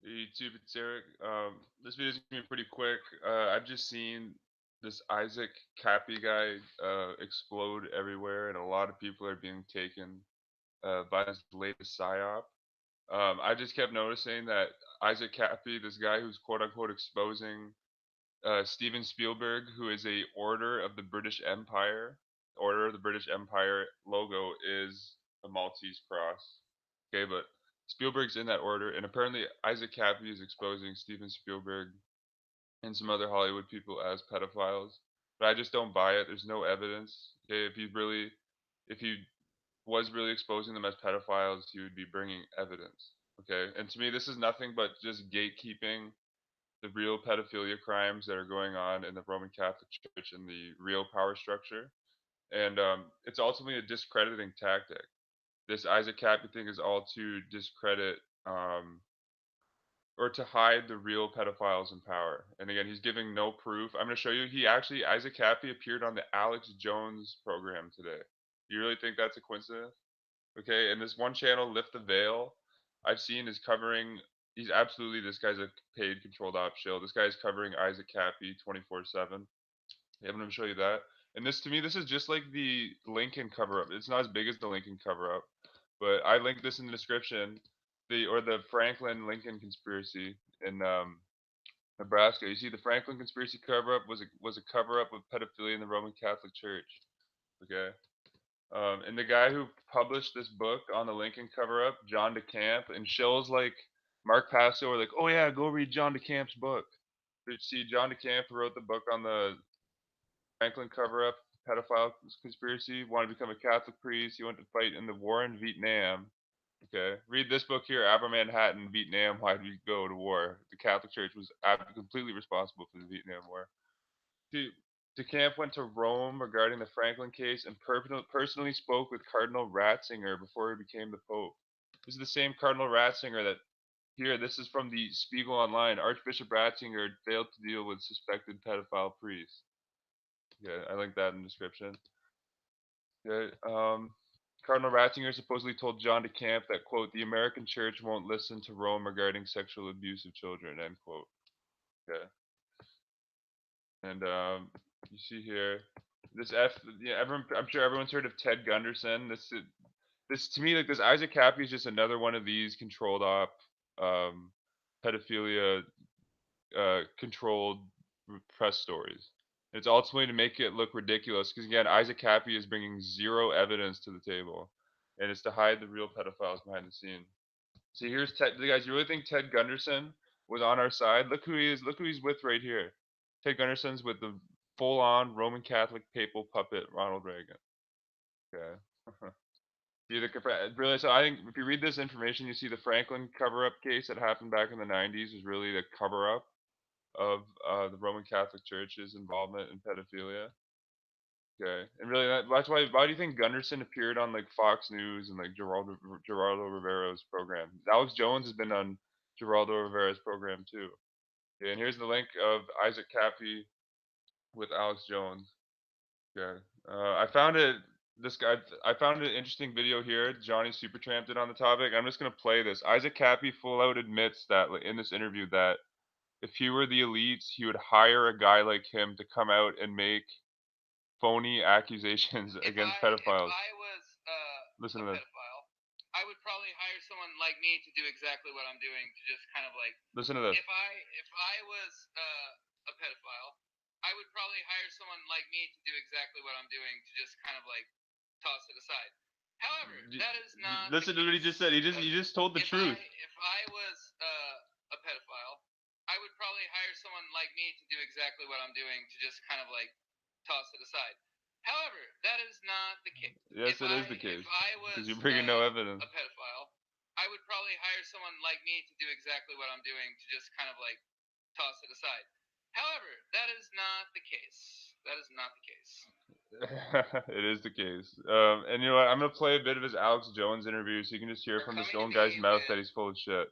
YouTube, it's Eric. This video is gonna be pretty quick. I've just seen this Isaac Kappy guy explode everywhere, and a lot of people are being taken by this latest psyop. I just kept noticing that Isaac Kappy, this guy who's quote unquote exposing Steven Spielberg, who is a Order of the British Empire. Order of the British Empire logo is a Maltese cross. Okay, but Spielberg's in that order, and apparently Isaac Kappy is exposing Steven Spielberg and some other Hollywood people as pedophiles. But I just don't buy it. There's no evidence. Okay, if he was really exposing them as pedophiles, he would be bringing evidence. Okay, and to me, this is nothing but just gatekeeping the real pedophilia crimes that are going on in the Roman Catholic Church and the real power structure. And it's ultimately a discrediting tactic. This Isaac Kappy thing is all to discredit um, or to hide the real pedophiles in power. And again, he's giving no proof. I'm going to show you. Isaac Kappy appeared on the Alex Jones program today. You really think that's a coincidence? Okay, and this one channel, Lift the Veil, I've seen is covering. He's absolutely, this guy's a paid controlled op shill. This guy's covering Isaac Kappy 24/7. Yeah, I'm gonna show you that. And this, to me, this is just like the Lincoln cover up. It's not as big as the Lincoln cover up, but I linked this in the description. The Franklin Lincoln conspiracy in Nebraska. You see, the Franklin conspiracy cover up was a cover up of pedophilia in the Roman Catholic Church. Okay. And the guy who published this book on the Lincoln cover up, John DeCamp, and shows like Mark Passo are like, oh yeah, go read John DeCamp's book. But see, John DeCamp, who wrote the book on the Franklin cover up, pedophile conspiracy, wanted to become a Catholic priest. He went to fight in the war in Vietnam. Okay, read this book here, Aber Manhattan, Vietnam. Why did we go to war? The Catholic Church was completely responsible for the Vietnam War. See, DeCamp went to Rome regarding the Franklin case and personally spoke with Cardinal Ratzinger before he became the Pope. This is the same Cardinal Ratzinger that here. This is from the Spiegel Online. Archbishop Ratzinger failed to deal with suspected pedophile priests. Yeah, I linked that in the description. Yeah, Cardinal Ratzinger supposedly told John DeCamp that, quote, the American church won't listen to Rome regarding sexual abuse of children, end quote. Okay. And you see here, this F, yeah, I'm sure everyone's heard of Ted Gunderson. This to me, like this Isaac Kappy is just another one of these controlled op, um, pedophilia, controlled press stories. It's ultimately to make it look ridiculous because again, Isaac Kappy is bringing zero evidence to the table, and it's to hide the real pedophiles behind the scene. See, here's Ted. Guys, you really think Ted Gunderson was on our side? Look who he is. Look who he's with right here. Ted Gunderson's with the full-on Roman Catholic papal puppet Ronald Reagan. Okay. See really. So I think if you read this information, you see the Franklin cover-up case that happened back in the '90s was really the cover-up of the Roman Catholic Church's involvement in pedophilia. Okay, and really that's why. Why do you think Gunderson appeared on like Fox News and like Geraldo Rivera's program? Alex Jones has been on Geraldo Rivera's program too. Okay, and here's the link of Isaac Kappy with Alex Jones. Okay, I found it. This guy, I found an interesting video here. Johnny Supertramp did on the topic. I'm just gonna play this. Isaac Kappy full out admits that in this interview that if he were the elites, he would hire a guy like him to come out and make phony accusations against If pedophiles. I was Listen a to this. pedophile, I would probably hire someone like me to do exactly what I'm doing to just kind of like Listen to this. if I was a pedophile, I would probably hire someone like me to do exactly what I'm doing to just kind of like toss it aside. However, that is not the Listen to what he case. just said. He just told the truth. If I was a pedophile, I would probably hire someone like me to do exactly what I'm doing to just kind of like toss it aside. However, that is not the case. Yes, it is the case If I because was you're bringing no evidence. a pedophile, I would probably hire someone like me to do exactly what I'm doing to just kind of like toss it aside. However, that is not the case. That is not the case. It is the case. And you know what? I'm gonna play a bit of his Alex Jones interview so you can just hear from this own guy's mouth that he's full of shit.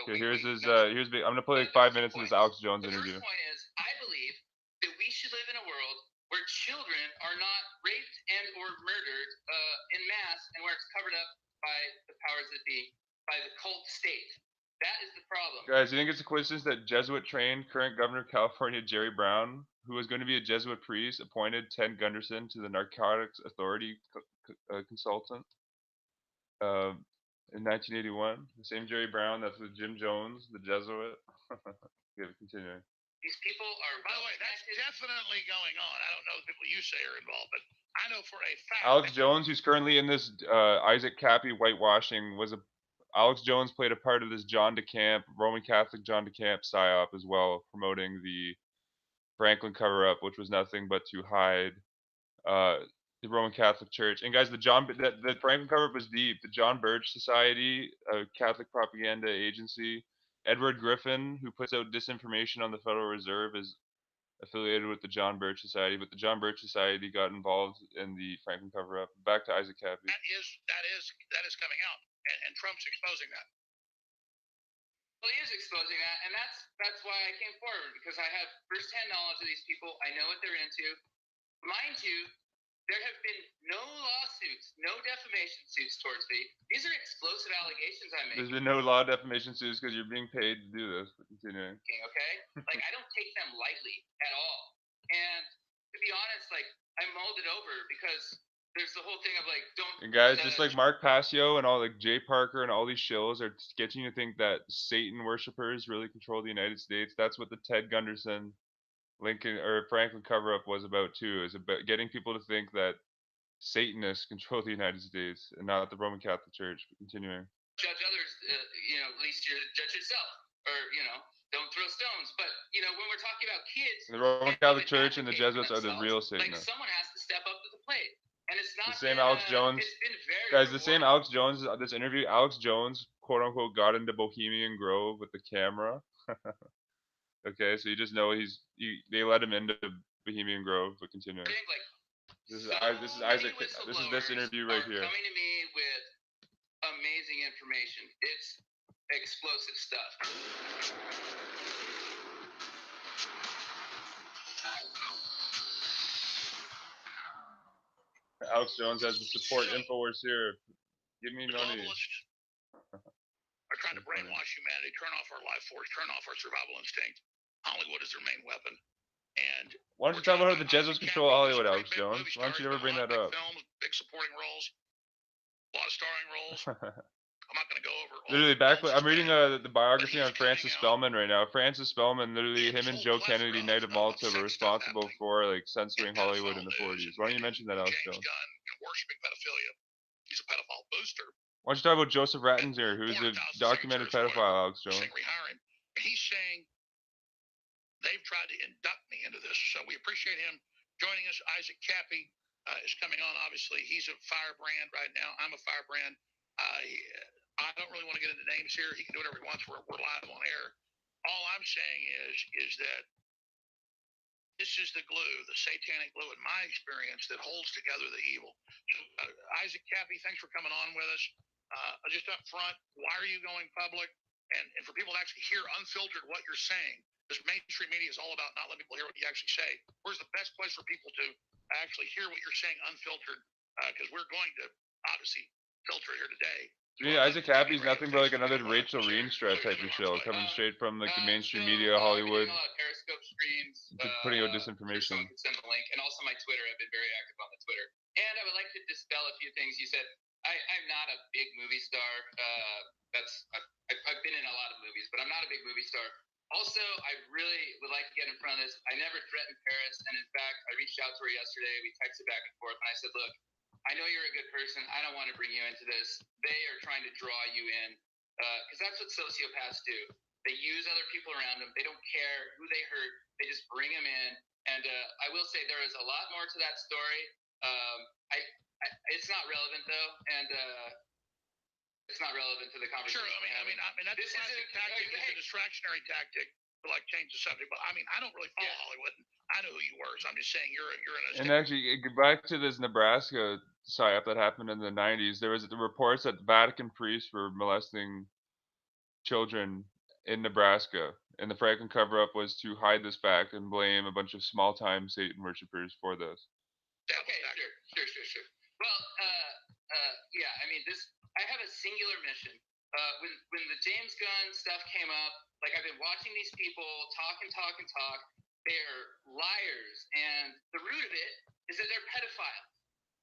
Okay, here's his. I'm gonna play like 5 minutes of this Alex Jones interview. The first point is, I believe that we should live in a world where children are not raped and or murdered in mass, and where it's covered up by the powers that be, by the cult state. That is the problem. Guys, you think it's a coincidence that Jesuit-trained current governor of California, Jerry Brown, who was going to be a Jesuit priest, appointed Ted Gunderson to the Narcotics Authority consultant in 1981? The same Jerry Brown that's with Jim Jones, the Jesuit. Okay, continuing. These people are. By the way, that's definitely going on. I don't know the people you say are involved, but I know for a fact. Alex Jones, who's currently in this Isaac Kappy whitewashing, Alex Jones played a part of this John DeCamp, Roman Catholic John DeCamp psyop as well, promoting the Franklin cover-up, which was nothing but to hide the Roman Catholic Church. And guys, the Franklin cover-up was deep. The John Birch Society, a Catholic propaganda agency. Edward Griffin, who puts out disinformation on the Federal Reserve, is affiliated with the John Birch Society, but the John Birch Society got involved in the Franklin cover-up. Back to Isaac Kappy. That is coming out, and Trump's exposing that. Well, he is exposing that, and that's why I came forward, because I have firsthand knowledge of these people. I know what they're into. Mind you, there have been no lawsuits, no defamation suits towards me. These are explosive allegations I'm making. There's been no law defamation suits because you're being paid to do this. But continuing. Okay? Like, I don't take them lightly at all. And to be honest, like, I mulled it over because there's the whole thing of, like, don't... And guys, just like Mark Passio and all, like, Jay Parker and all these shills are getting you to think that Satan worshippers really control the United States. That's what the Ted Gunderson Franklin cover-up was about too, is about getting people to think that Satanists control the United States and not the Roman Catholic Church. But continuing. Judge others, at least you judge yourself, or don't throw stones. But when we're talking about kids, the Roman Catholic Church and the Jesuits are the real Satanists. Like, someone has to step up to the plate, and it's not the same Alex Jones. It's been very guys, rewarding. The same Alex Jones. This interview, Alex Jones, quote unquote, got into Bohemian Grove with the camera. Okay, so you just know they let him into Bohemian Grove. But continuing. This is Isaac. This is this interview right here. Coming to me with amazing information. It's explosive stuff. Alex Jones has the support InfoWars here. Give me money. Are trying to brainwash humanity, turn off our life force, turn off our survival instinct. Hollywood is their main weapon. And why don't you talk about how the Jesuits control Hollywood, Alex Jones? Why don't you never bring that up? Films, big supporting roles, a lot of starring roles. I'm not going to go over. Literally, I'm reading the biography on Francis Spellman right now. Francis Spellman, literally, him and Joe Kennedy, Knight of Malta, were responsible for censoring Hollywood in the 40s. Why don't you mention that, Alex Jones? Worshipping pedophilia. He's a pedophile booster. Why don't you talk about Joseph Ratzinger, who's a documented pedophile, Alex Jones? He's saying they've tried to induct me into this, so we appreciate him joining us. Isaac Kappy is coming on. Obviously, he's a firebrand right now. I'm a firebrand. I don't really want to get into names here. He can do whatever he wants. We're live on air. All I'm saying is that this is the glue, the satanic glue, in my experience, that holds together the evil. So, Isaac Kappy, thanks for coming on with us. Just up front, why are you going public? And for people to actually hear unfiltered what you're saying, because mainstream media is all about not letting people hear what you actually say. Where's the best place for people to actually hear what you're saying unfiltered? Because we're going to obviously filter here today. Yeah, Isaac Kappy is nothing but like another Rachel Reenstra type of show, coming straight from like the mainstream media, Hollywood. Periscope streams, putting out disinformation. Someone can send the link, and also my Twitter. I've been very active on the Twitter. And I would like to dispel a few things you said. I'm not a big movie star. I've been in a lot of movies, but I'm not a big movie star. Also, I really would like to get in front of this. I never threatened Paris, and in fact, I reached out to her yesterday. We texted back and forth, and I said, look, I know you're a good person. I don't want to bring you into this. They are trying to draw you in, because that's what sociopaths do. They use other people around them. They don't care who they hurt. They just bring them in. And I will say there is a lot more to that story. It's not relevant, though, and it's not relevant to the conversation. Sure, I mean, that's a classic tactic. It's a distractionary tactic to like change the subject. But I mean, I don't really follow Hollywood. I know who you were, so I'm just saying you're in a. And actually, back to this Nebraska psyop that happened in the 90s, there was the reports that Vatican priests were molesting children in Nebraska, and the Franklin cover-up was to hide this fact and blame a bunch of small-time Satan worshippers for this. Okay, sure. Well, yeah, I mean, I have a singular mission, when the James Gunn stuff came up, like I've been watching these people talk and talk and talk. They're liars, and the root of it is that they're pedophiles.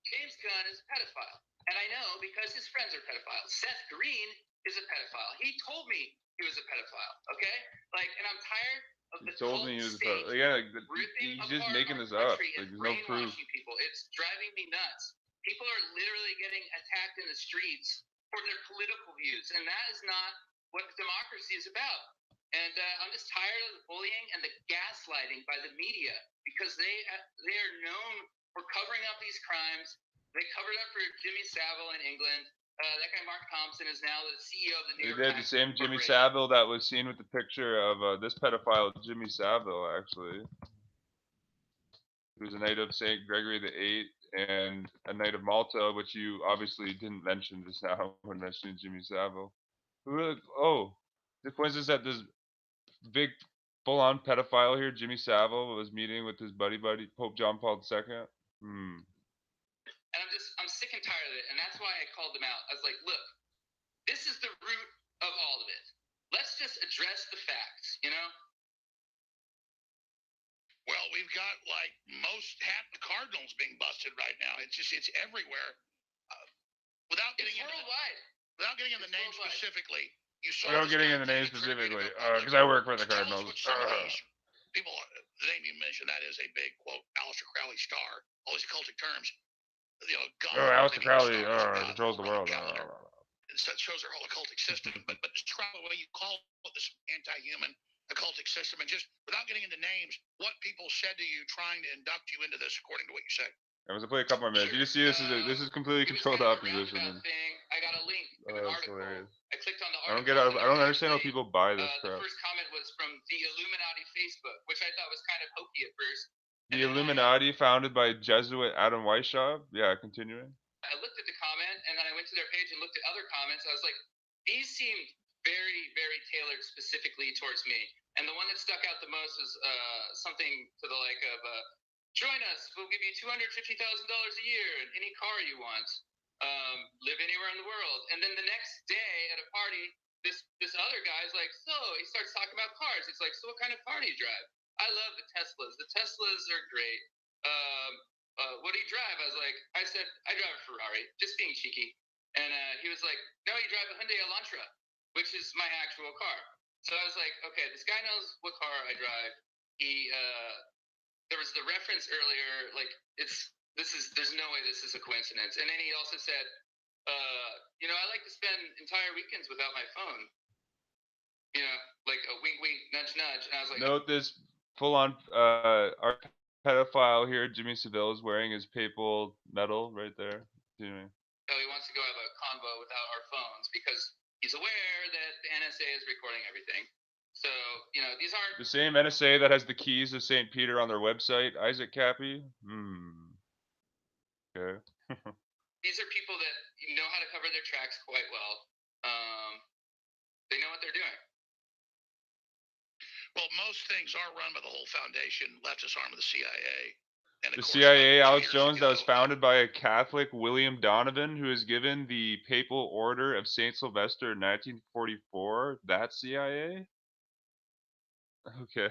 James Gunn is a pedophile, and I know because his friends are pedophiles. Seth Green is a pedophile. He told me he was a pedophile. Okay, like, and I'm tired of the told me he was state yeah, like, ripping he's just apart making our this up. country Like, and there's no proof. brainwashing people. It's driving me nuts. People are literally getting attacked in the streets for their political views, and that is not what democracy is about. And I'm just tired of the bullying and the gaslighting by the media, because they are known for covering up these crimes. They covered up for Jimmy Savile in England. That guy Mark Thompson is now the CEO of the New York They did Times. the same Jimmy Savile that was seen with the picture of this pedophile Jimmy Savile, actually. He was a knight of Saint Gregory the Eighth and a knight of Malta, which you obviously didn't mention just now when mentioning Jimmy Savile. Oh, the coincidence that this big full-on pedophile here, Jimmy Savile, was meeting with his buddy Pope John Paul II. And I'm sick and tired of it, and that's why I called them out. I was like, look, this is the root of all of it. Let's just address the facts, you know? Well, we've got like half the Cardinals being busted right now. It's everywhere. Without getting worldwide. Without getting in the name specifically, you saw. Without getting in the name specifically, because I work for the Cardinals. People, the name you mentioned, that is a big quote, Aleister Crowley star. All these occultic terms. You know, God. Aleister Crowley controls the world. It shows their whole occultic system, but describe the way you call this anti-human occultic system, and just without getting into names, what people said to you trying to induct you into this, according to what you say. I was gonna play a couple more minutes. You just see this is completely controlled opposition. I got a link to an article. I clicked on the article. I don't understand how people buy this crap. The first comment was from the Illuminati Facebook, which I thought was kind of hokey at first. The Illuminati, founded by Jesuit Adam Weishaupt. Yeah, continuing. I looked at the comment, and then I went to their page and looked at other comments. I was like, these seemed very, very tailored specifically towards me. And the one that stuck out the most was something to the like of, join us, we'll give you $250,000 a year and any car you want. Live anywhere in the world. And then the next day at a party, this other guy's like, so he starts talking about cars. He's like, so what kind of car do you drive? I love the Teslas. The Teslas are great. What do you drive? I said, I drive a Ferrari, just being cheeky. And he was like, no, you drive a Hyundai Elantra, which is my actual car. So I was like, okay, this guy knows what car I drive. There was the reference earlier, like there's no way this is a coincidence. And then he also said, you know, I like to spend entire weekends without my phone. You know, like a wink, wink, nudge, nudge. And I was like, note this full-on our pedophile here, Jimmy Savile, is wearing his papal medal right there. Continuing. Oh, he wants to go have a convo without our phones because he's aware that the NSA is recording everything. So, you know, these aren't the same NSA that has the keys of St. Peter on their website. Isaac Kappy. Okay. These are people that know how to cover their tracks quite well. They know what they're doing. Well, most things are run by the whole foundation, leftist arm of the CIA. And the CIA, Alex Jones, that was founded by a Catholic, William Donovan, who was given the Papal Order of St. Sylvester in 1944. That CIA? Okay.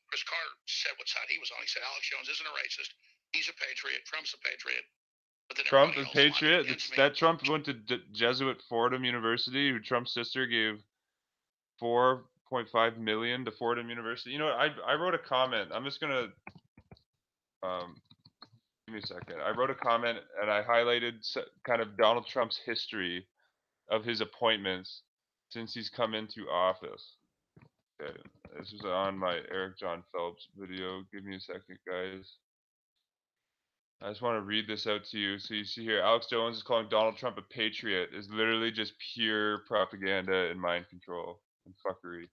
Chris Carter said what side he was on. He said Alex Jones isn't a racist. He's a patriot. Trump's a patriot. But then Trump, a patriot? That Trump went to Jesuit Fordham University, who Trump's sister gave $4.5 million to Fordham University. You know what? I wrote a comment. I'm just gonna give me a second. I wrote a comment and I highlighted kind of Donald Trump's history of his appointments since he's come into office. Okay, this was on my Eric John Phelps video. Give me a second, guys. I just want to read this out to you. So you see here, Alex Jones is calling Donald Trump a patriot is literally just pure propaganda and mind control and fuckery.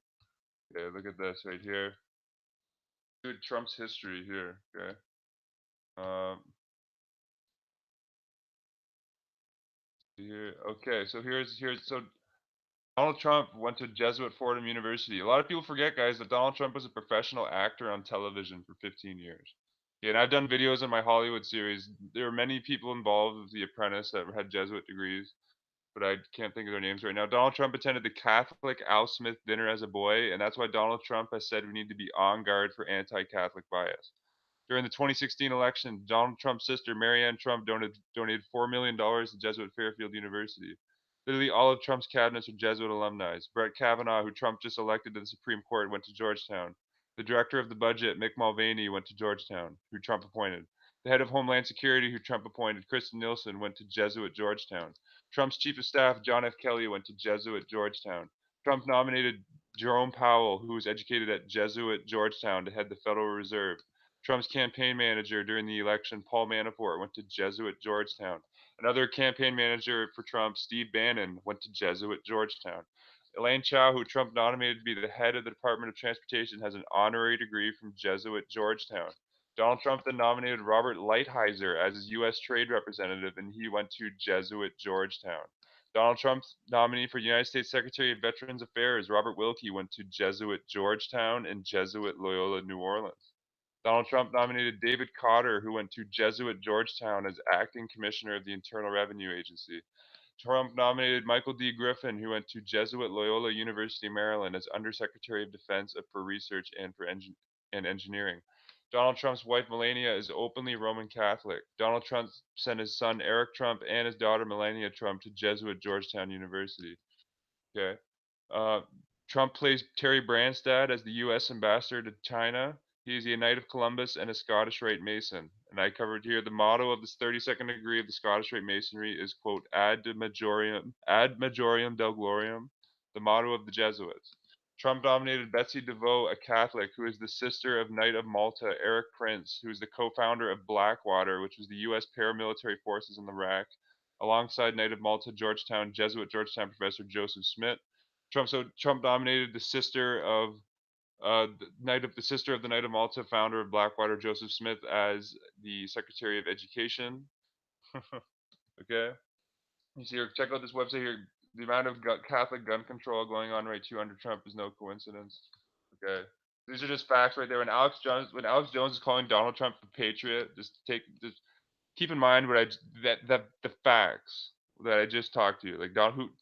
Okay, look at this right here. Dude, Trump's history here. Okay. Here. Okay, so here's so Donald Trump went to Jesuit Fordham University. A lot of people forget, guys, that Donald Trump was a professional actor on television for 15 years. Yeah, and I've done videos in my Hollywood series. There were many people involved with The Apprentice that had Jesuit degrees. but I can't think of their names right now. Donald Trump attended the Catholic Al Smith dinner as a boy, and that's why Donald Trump has said we need to be on guard for anti-Catholic bias. During the 2016 election, Donald Trump's sister, Marianne Trump, donated $4 million to Jesuit Fairfield University. Literally all of Trump's cabinets are Jesuit alumni. Brett Kavanaugh, who Trump just elected to the Supreme Court, went to Georgetown. The director of the budget, Mick Mulvaney, went to Georgetown, who Trump appointed. The head of Homeland Security, who Trump appointed, Kristen Nielsen, went to Jesuit Georgetown. Trump's chief of staff, John F. Kelly, went to Jesuit Georgetown. Trump nominated Jerome Powell, who was educated at Jesuit Georgetown, to head the Federal Reserve. Trump's campaign manager during the election, Paul Manafort, went to Jesuit Georgetown. Another campaign manager for Trump, Steve Bannon, went to Jesuit Georgetown. Elaine Chao, who Trump nominated to be the head of the Department of Transportation, has an honorary degree from Jesuit Georgetown. Donald Trump then nominated Robert Lighthizer as his U.S. trade representative, and he went to Jesuit Georgetown. Donald Trump's nominee for United States Secretary of Veterans Affairs, Robert Wilkie, went to Jesuit Georgetown and Jesuit Loyola New Orleans. Donald Trump nominated David Cotter, who went to Jesuit Georgetown, as acting commissioner of the Internal Revenue Agency. Trump nominated Michael D. Griffin, who went to Jesuit Loyola University, Maryland, as Undersecretary of Defense for Research and for Engineering. Donald Trump's wife, Melania, is openly Roman Catholic. Donald Trump sent his son, Eric Trump, and his daughter, Melania Trump, to Jesuit Georgetown University. Okay. Uh, Trump plays Terry Branstad as the U.S. ambassador to China. He is a Knight of Columbus and a Scottish Rite Mason. And I covered here the motto of the 32nd degree of the Scottish Rite Masonry is, quote, ad majorem Deo gloriam, the motto of the Jesuits. Trump nominated Betsy DeVoe, a Catholic, who is the sister of Knight of Malta, Eric Prince, who is the co-founder of Blackwater, which was the U.S. paramilitary forces in Iraq, alongside Knight of Malta, Jesuit Georgetown professor Joseph Smith. Trump nominated the sister of the sister of the Knight of Malta, founder of Blackwater, Joseph Smith, as the Secretary of Education. Okay, you see here. Check out this website here. The amount of Catholic gun control going on right too under Trump is no coincidence. Okay, these are just facts right there. When Alex Jones is calling Donald Trump a patriot, just keep in mind the facts that I just talked to you. Like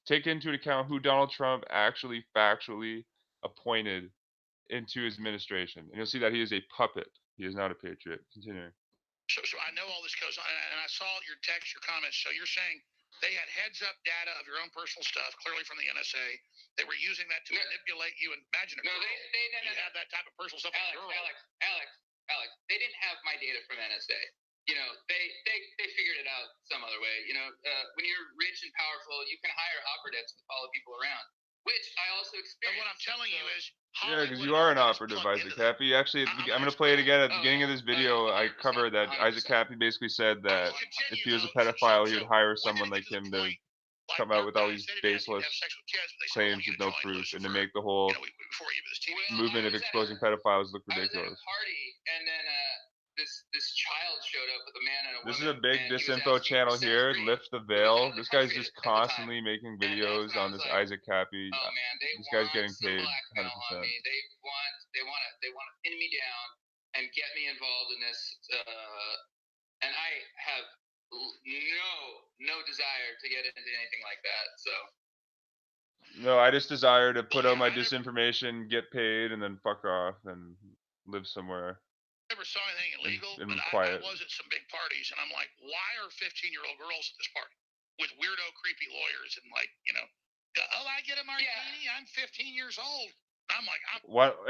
take into account who Donald Trump actually factually appointed into his administration, and you'll see that he is a puppet. He is not a patriot. Continuing. So I know all this goes on, and I saw your text, your comments. So you're saying they had heads-up data of your own personal stuff, clearly from the NSA. They were using that to manipulate you. And imagine no, they have that type of personal stuff. Alex, they didn't have my data from NSA. You know, they figured it out some other way. You know, when you're rich and powerful, you can hire operatives to follow people around, which I also experienced. But what I'm telling you is, yeah, because you are an operative, Isaac Kappy. Actually, I'm going to play it again at the beginning of this video. I covered that Isaac Kappy basically said that if he was a pedophile, he would hire someone like him to come out with all these baseless claims with no proof, and to make the whole movement of exposing pedophiles look ridiculous. I was at a party, and then this child showed up with a man and a woman. This is a big disinfo channel here. Lift the veil. This guy's just constantly making videos on this Isaac Kappy. Oh man, this guy's getting paid 100%. They want to pin me down and get me involved in this, and I have no desire to get into anything like that. So. No, I just desire to put out my disinformation, get paid, and then fuck off and live somewhere. Never saw anything illegal, but I was at some big parties, and I'm like, why are 15-year-old girls at this party with weirdo, creepy lawyers and like, you know, oh, I get a martini, yeah. I'm 15 years old. I'm like,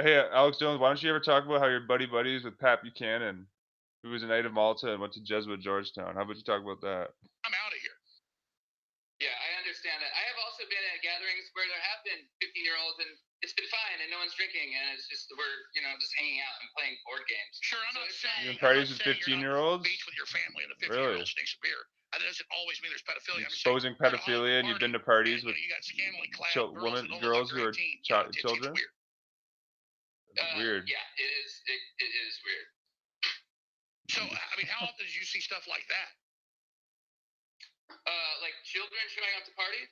Hey, Alex Jones, why don't you ever talk about how you're buddies with Pat Buchanan, who was a Knight of Malta and went to Jesuit Georgetown? How about you talk about that? I'm out of here. Yeah, I understand that. I have also been at gatherings where there have been 15-year-olds and it's been fine and no one's drinking and it's just we're just hanging out and playing board games. Sure, I'm not saying you're in parties with 15-year-olds. Beach with your family and the 15-year-old sneaks a beer. That doesn't always mean there's pedophilia. Exposing pedophilia, and you've been to parties with girls who are children. Weird. Yeah, it is weird. So, I mean, how often did you see stuff like that? Like children showing up to parties?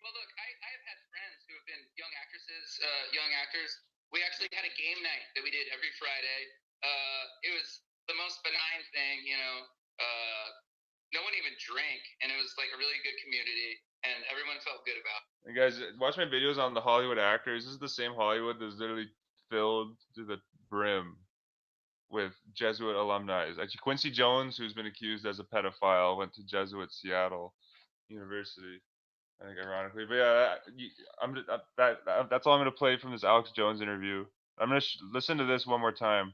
Well, look, I've had friends who have been young actors. We actually had a game night that we did every Friday. It was the most benign thing, no one even drank, and it was like a really good community, and everyone felt good about it. And guys, watch my videos on the Hollywood actors. This is the same Hollywood that's literally filled to the brim with Jesuit alumni. Actually, Quincy Jones, who's been accused as a pedophile, went to Jesuit Seattle University. I think ironically, but yeah, that's all I'm gonna play from this Alex Jones interview. I'm gonna listen to this one more time.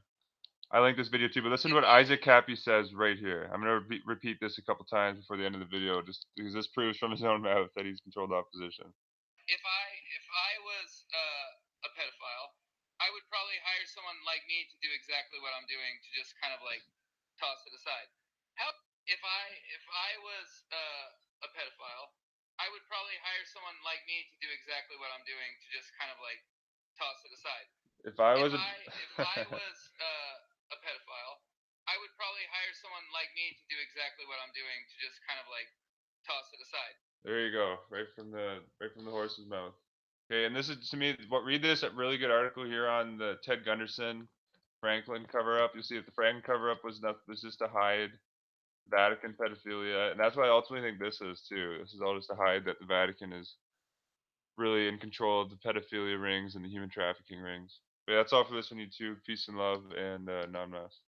I linked this video too, but listen to what Isaac Kappy says right here. I'm gonna repeat this a couple times before the end of the video, just because this proves from his own mouth that he's controlled opposition. If I was a pedophile, I would probably hire someone like me to do exactly what I'm doing, to just kind of like toss it aside. How if I was a pedophile, I would probably hire someone like me to do exactly what I'm doing, to just kind of like toss it aside. If I was if I was a pedophile, I would probably hire someone like me to do exactly what I'm doing, to just kind of like toss it aside. There you go, right from the horse's mouth. Okay, and this is to me. Read this really good article here on the Ted Gunderson Franklin cover up. You'll see that the Franklin cover up was just to hide Vatican pedophilia, and that's what I ultimately think this is too. This is all just to hide that the Vatican is really in control of the pedophilia rings and the human trafficking rings. But yeah, that's all for this on YouTube. Peace and love, and non-mass.